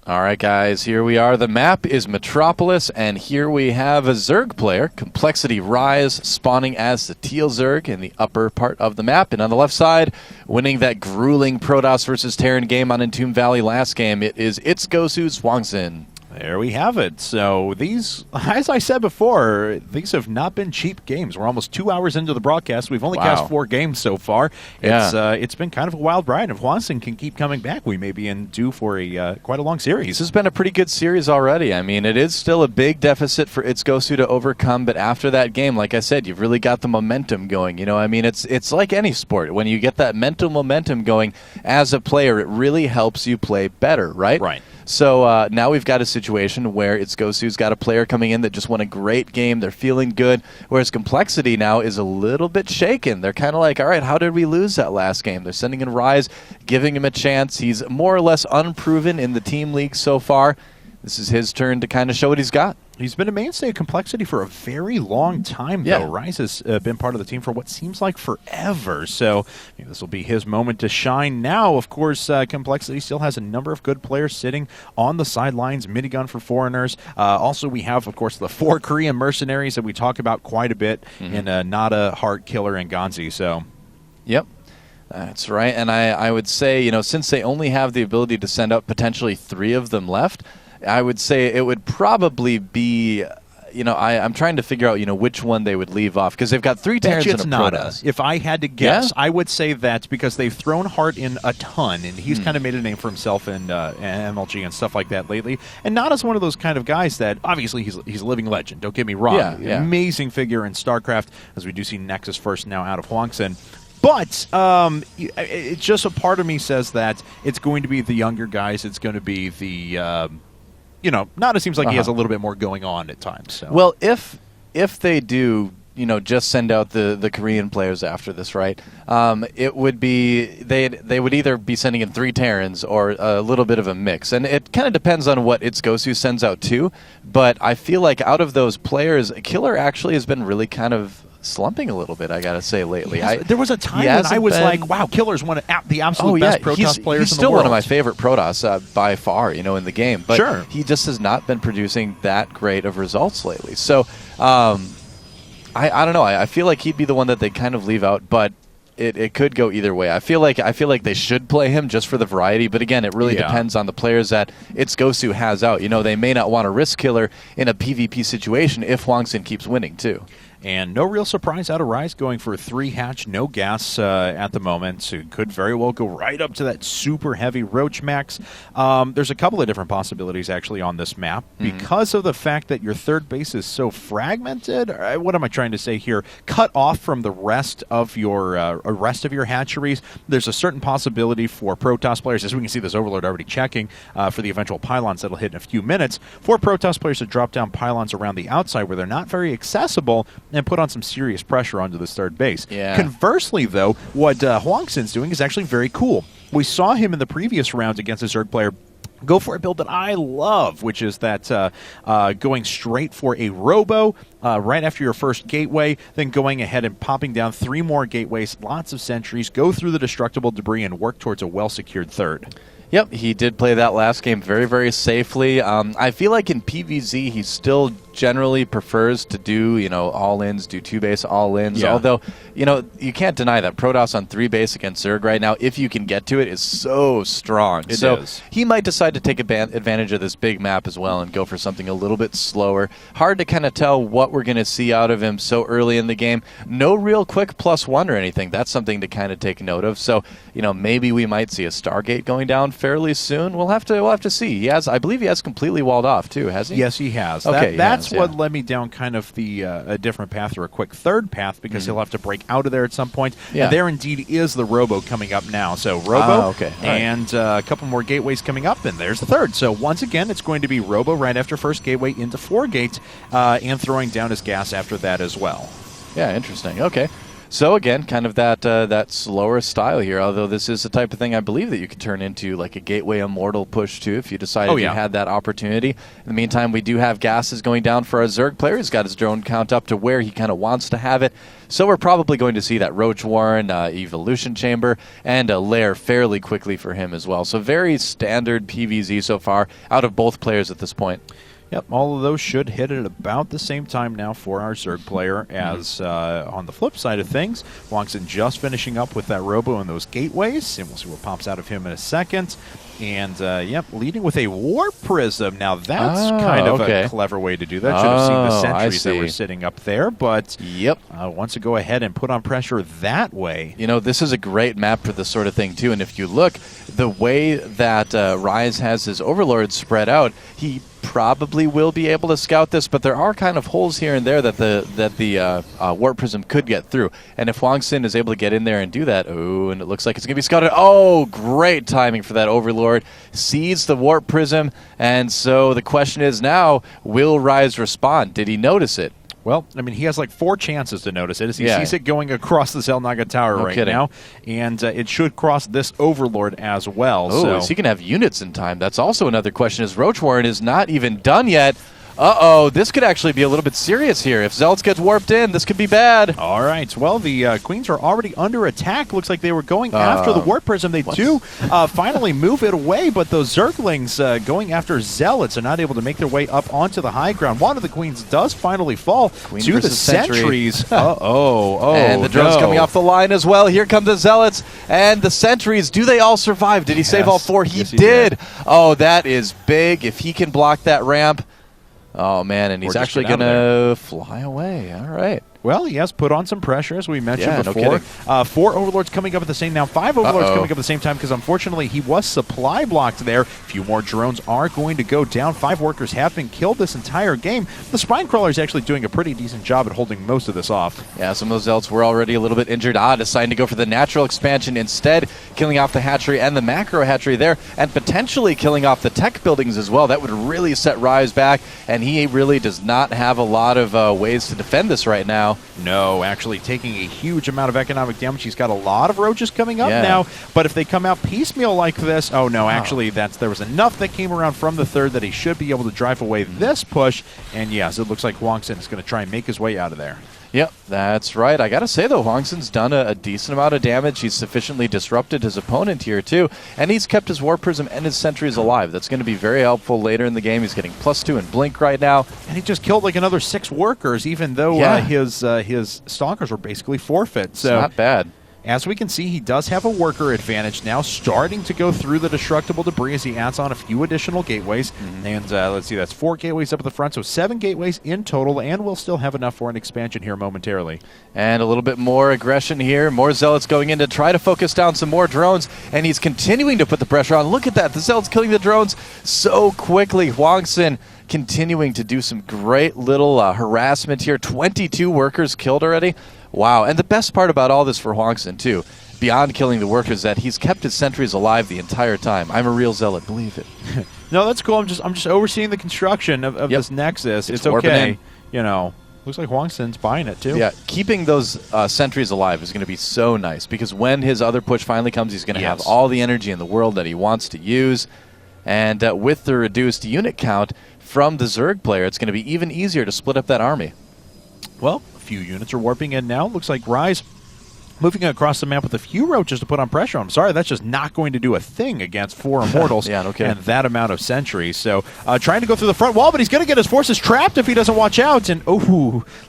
All right, guys, here we are. The map is Metropolis, and here we have a Zerg player, coL.Ryze, spawning as the teal Zerg in the upper part of the map. And on the left side, winning that grueling Protoss versus Terran game on Entomb Valley last game, it's GoSu.HwangSin. There we have it. So these, as I said before, these have not been cheap games. We're almost 2 hours into the broadcast. We've only cast 4 games so far. It's been kind of a wild ride. If HwangSin can keep coming back, we may be in due for quite a long series. This has been a pretty good series already. I mean, it is still a big deficit for GoSu to overcome, but after that game, like I said, you've really got the momentum going. You know, I mean, it's like any sport. When you get that mental momentum going as a player, it really helps you play better, right? Right. So now we've got a situation where GoSu's got a player coming in that just won a great game. They're feeling good, whereas Complexity now is a little bit shaken. They're kind of like, all right, how did we lose that last game? They're sending in Ryze, giving him a chance. He's more or less unproven in the team league so far. This is his turn to kind of show what he's got. He's been a mainstay of Complexity for a very long time, though. Ryze has been part of the team for what seems like forever, so this will be his moment to shine. Now, of course, Complexity still has a number of good players sitting on the sidelines, minigun for foreigners. Also, we have, of course, the 4 Korean mercenaries that we talk about quite a bit in Nada, Heart, Killer, and Ganzi. So, yep. That's right, and I would say, you know, since they only have the ability to send out potentially 3 of them left, I would say it would probably be, you know, I'm trying to figure out, you know, which one they would leave off, because they've got 3 Terrans and a Protoss. If I had to guess, I would say that's because they've thrown Hart in a ton, and he's kind of made a name for himself in MLG and stuff like that lately. And Nada's one of those kind of guys that, obviously, he's a living legend, don't get me wrong. Amazing figure in StarCraft, as we do see Nexus first now out of HwangSin. But it's just a part of me says that it's going to be the younger guys. It's going to be the, you know, Nada seems like he has a little bit more going on at times. So. Well, if they do, you know, just send out the Korean players after this, right? It would be they would either be sending in 3 Terrans or a little bit of a mix, and it kind of depends on what GoSu sends out too. But I feel like out of those players, Killer actually has been really kind of slumping a little bit, I gotta say, lately. There was a time when I was like, wow, Killer's one of the absolute best Protoss players in the world. He's still one of my favorite Protoss by far, you know, in the game. But he just has not been producing that great of results lately. So, I don't know. I feel like he'd be the one that they kind of leave out, but it could go either way. I feel like they should play him just for the variety, but again, it really depends on the players that GoSu has out. You know, they may not want to risk Killer in a PvP situation if HwangSin keeps winning too. And no real surprise out of Ryze, going for 3 hatch, no gas at the moment. So it could very well go right up to that super heavy Roach Max. There's a couple of different possibilities actually on this map. Because of the fact that your third base is so fragmented, what am I trying to say here? Cut off from the rest of your hatcheries, there's a certain possibility for Protoss players, as we can see this Overlord already checking for the eventual pylons that'll hit in a few minutes, for Protoss players to drop down pylons around the outside where they're not very accessible, and put on some serious pressure onto this third base. Conversely, though, what HwangSin's doing is actually very cool. We saw him in the previous rounds against a Zerg player go for a build that I love, which is that going straight for a Robo right after your first gateway, then going ahead and popping down 3 more gateways, lots of sentries, go through the destructible debris, and work towards a well-secured third. Yep, he did play that last game very, very safely. I feel like in PvZ, he still generally prefers to do, you know, all-ins, do 2-base all-ins. Although, you know, you can't deny that Protoss on 3-base against Zerg right now, if you can get to it, is so strong. So he might decide to take advantage of this big map as well and go for something a little bit slower. Hard to kind of tell what we're going to see out of him so early in the game. No real quick +1 or anything. That's something to kind of take note of. So, you know, maybe we might see a Stargate going down fairly soon. We'll have to see. I believe he has completely walled off too, has he? Yes, he has. Okay, that's what led me down kind of the a different path, or a quick third path, because he'll have to break out of there at some point. And there indeed is the Robo coming up now. So Robo and a couple more gateways coming up, and there's the third. So once again, it's going to be Robo right after first gateway into 4 gate, and throwing down his gas after that as well. Yeah, interesting. Okay. So again, kind of that slower style here, although this is the type of thing I believe that you could turn into like a Gateway Immortal push too if you decided you had that opportunity. In the meantime, we do have gases going down for our Zerg player. He's got his drone count up to where he kind of wants to have it. So we're probably going to see that Roach Warren, Evolution Chamber, and a Lair fairly quickly for him as well. So very standard PvZ so far out of both players at this point. Yep, all of those should hit at about the same time now for our Zerg player as on the flip side of things, HwangSin just finishing up with that Robo and those gateways, and we'll see what pops out of him in a second. And, yep, leading with a Warp Prism. Now, that's kind of a clever way to do that. Should have seen the sentries that were sitting up there, but wants to go ahead and put on pressure that way. You know, this is a great map for this sort of thing, too. And if you look, the way that Ryze has his Overlords spread out, he probably will be able to scout this, but there are kind of holes here and there that the Warp Prism could get through. And if HwangSin is able to get in there and do that, and it looks like it's going to be scouted. Oh, great timing for that Overlord. Sees the Warp Prism, and so the question is now, will Ryze respond? Did he notice it? Well, I mean, he has like 4 chances to notice it as he sees it going across the Xel'Naga Tower now, and it should cross this Overlord as well. Oh, so he can have units in time. That's also another question, as Roach Warren is not even done yet. This could actually be a little bit serious here. If Zelts gets warped in, this could be bad. All right. Well, the Queens are already under attack. Looks like they were going after the Warp Prism. They do finally move it away, but those Zerglings going after Zealots are not able to make their way up onto the high ground. One of the Queens does finally fall to the Sentries. And the drone's coming off the line as well. Here come the Zealots and the Sentries. Do they all survive? Did he save all 4? He did. Oh, that is big. If he can block that ramp. Oh, man, and he's actually going to fly away. All right. Well, he has put on some pressure, as we mentioned before. 4 Overlords coming up at the same now. 5 Overlords coming up at the same time because, unfortunately, he was supply blocked there. A few more drones are going to go down. 5 workers have been killed this entire game. The Spine Crawler is actually doing a pretty decent job at holding most of this off. Yeah, some of those Zelts were already a little bit injured. Deciding to go for the natural expansion instead, killing off the hatchery and the macro hatchery there, and potentially killing off the tech buildings as well. That would really set Ryze back, and he really does not have a lot of ways to defend this right now. No, actually taking a huge amount of economic damage. He's got a lot of roaches coming up now, but if they come out piecemeal like this, actually there was enough that came around from the 3rd that he should be able to drive away this push, and yes, it looks like HwangSin is going to try and make his way out of there. Yep, that's right. I got to say, though, HwangSin's done a decent amount of damage. He's sufficiently disrupted his opponent here, too. And he's kept his Warp Prism and his Sentries alive. That's going to be very helpful later in the game. He's getting +2 in Blink right now. And he just killed like another 6 workers, even though his Stalkers were basically forfeit. So it's not bad. As we can see, he does have a worker advantage now, starting to go through the destructible debris as he adds on a few additional gateways. And let's see, that's 4 gateways up at the front, so 7 gateways in total, and we'll still have enough for an expansion here momentarily. And a little bit more aggression here. More Zealots going in to try to focus down some more drones, and he's continuing to put the pressure on. Look at that, the Zealots killing the drones so quickly. HwangSin continuing to do some great little harassment here. 22 workers killed already. Wow, and the best part about all this for HwangSin, too, beyond killing the workers, that he's kept his Sentries alive the entire time. I'm a real Zealot, believe it. No, that's cool. I'm just overseeing the construction of this Nexus. It's okay. You know, looks like HwangSin's buying it, too. Yeah, keeping those Sentries alive is going to be so nice, because when his other push finally comes, he's going to have all the energy in the world that he wants to use. And with the reduced unit count from the Zerg player, it's going to be even easier to split up that army. Well, a few units are warping in now. Looks like Ryze moving across the map with a few roaches to put on pressure on him. Sorry, that's just not going to do a thing against 4 Immortals and that amount of Sentries. So trying to go through the front wall, but he's going to get his forces trapped if he doesn't watch out. And,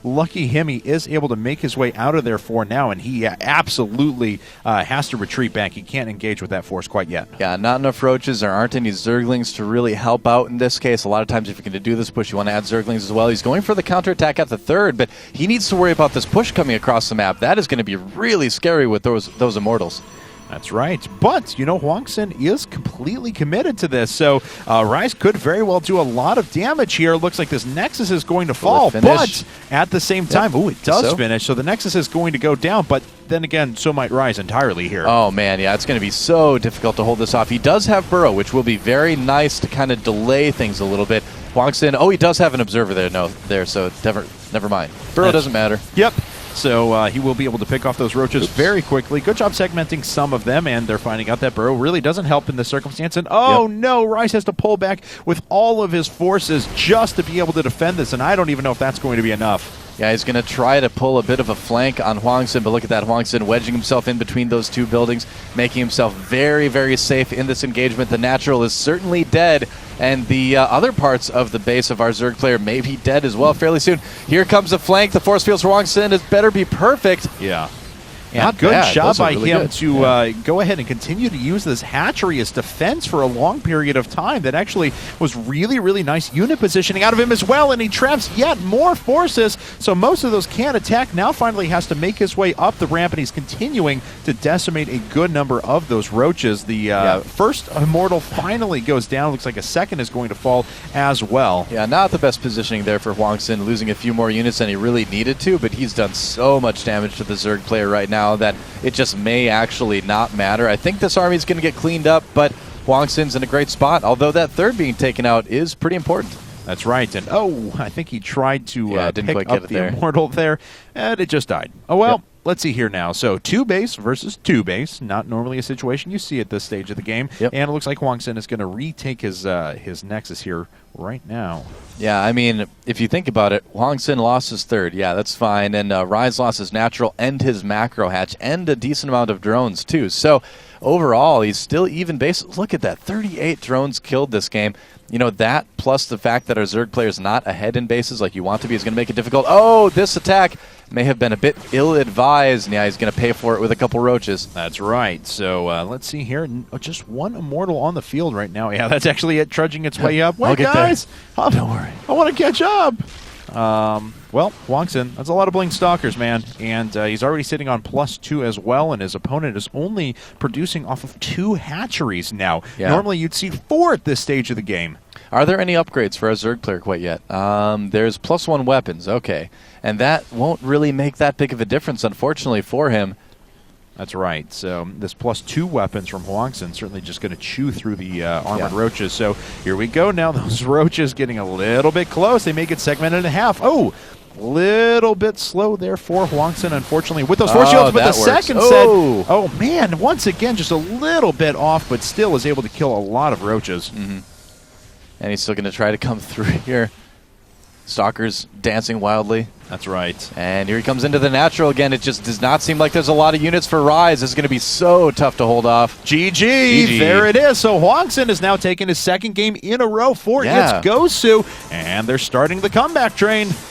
lucky him, he is able to make his way out of there for now, and he absolutely has to retreat back. He can't engage with that force quite yet. Yeah, not enough roaches. There aren't any Zerglings to really help out in this case. A lot of times if you're going to do this push, you want to add Zerglings as well. He's going for the counterattack at the 3rd, but he needs to worry about this push coming across the map. That is going to be really scary with those Immortals. That's right. But, you know, HwangSin is completely committed to this. So Ryze could very well do a lot of damage here. Looks like this Nexus is going to fall. But at the same time, it does finish. So the Nexus is going to go down. But then again, so might Ryze entirely here. Oh, man. Yeah, it's going to be so difficult to hold this off. He does have Burrow, which will be very nice to kind of delay things a little bit. HwangSin, he does have an Observer there. So never mind. Burrow doesn't matter. Yep. So he will be able to pick off those roaches very quickly. Good job segmenting some of them, and they're finding out that burrow really doesn't help in this circumstance. And oh no, Ryze has to pull back with all of his forces just to be able to defend this, and I don't even know if that's going to be enough. Yeah, he's going to try to pull a bit of a flank on HwangSin, but look at that. HwangSin wedging himself in between those two buildings, making himself very, very safe in this engagement. The natural is certainly dead, and the other parts of the base of our Zerg player may be dead as well fairly soon. Here comes a flank. The force fields for HwangSin. It better be perfect. Yeah. Not good bad. job by really him good. to go ahead and continue to use this hatchery as defense for a long period of time. That actually was really, really nice unit positioning out of him as well, and he traps yet more forces, so most of those can't attack. Now finally has to make his way up the ramp, and he's continuing to decimate a good number of those roaches. The first Immortal finally goes down. Looks like a second is going to fall as well. Yeah, not the best positioning there for HwangSin, losing a few more units than he really needed to, but he's done so much damage to the Zerg player right now that it just may actually not matter. I think this army is going to get cleaned up, but HwangSin's in a great spot, although that third being taken out is pretty important. That's right, and I think he tried to didn't pick quite up get it the there. Immortal there, and it just died. Oh well. Let's see here now. So 2 base versus 2 base. Not normally a situation you see at this stage of the game. Yep. And it looks like HwangSin is going to retake his Nexus here right now. Yeah, I mean, if you think about it, HwangSin lost his third. Yeah, that's fine. And Ryze lost his natural and his macro hatch and a decent amount of drones, too. So overall, he's still even base. Look at that. 38 drones killed this game. You know, that plus the fact that our Zerg player is not ahead in bases like you want to be is going to make it difficult. Oh, this attack may have been a bit ill-advised. Yeah, he's going to pay for it with a couple roaches. That's right. So let's see here. Just one Immortal on the field right now. Yeah, that's actually it, trudging its way up. Wait, guys. Don't worry. I want to catch up. Well, HwangSin, that's a lot of Blink Stalkers, man. And he's already sitting on +2 as well, and his opponent is only producing off of 2 hatcheries now. Yeah. Normally you'd see 4 at this stage of the game. Are there any upgrades for our Zerg player quite yet? There's +1 weapons, okay. And that won't really make that big of a difference, unfortunately, for him. That's right. So this +2 weapons from HwangSin certainly just going to chew through the armored roaches. So here we go now. Those roaches getting a little bit close. They may get segmented in half. Oh, little bit slow there for HwangSin, unfortunately, with those force shields. But the second set, oh man, once again, just a little bit off, but still is able to kill a lot of roaches. And he's still going to try to come through here. Stalkers dancing wildly. That's right. And here he comes into the natural again. It just does not seem like there's a lot of units for Ryze. This is going to be so tough to hold off. GG. There it is. So HwangSin is now taking his second game in a row for its GoSu, and they're starting the comeback train.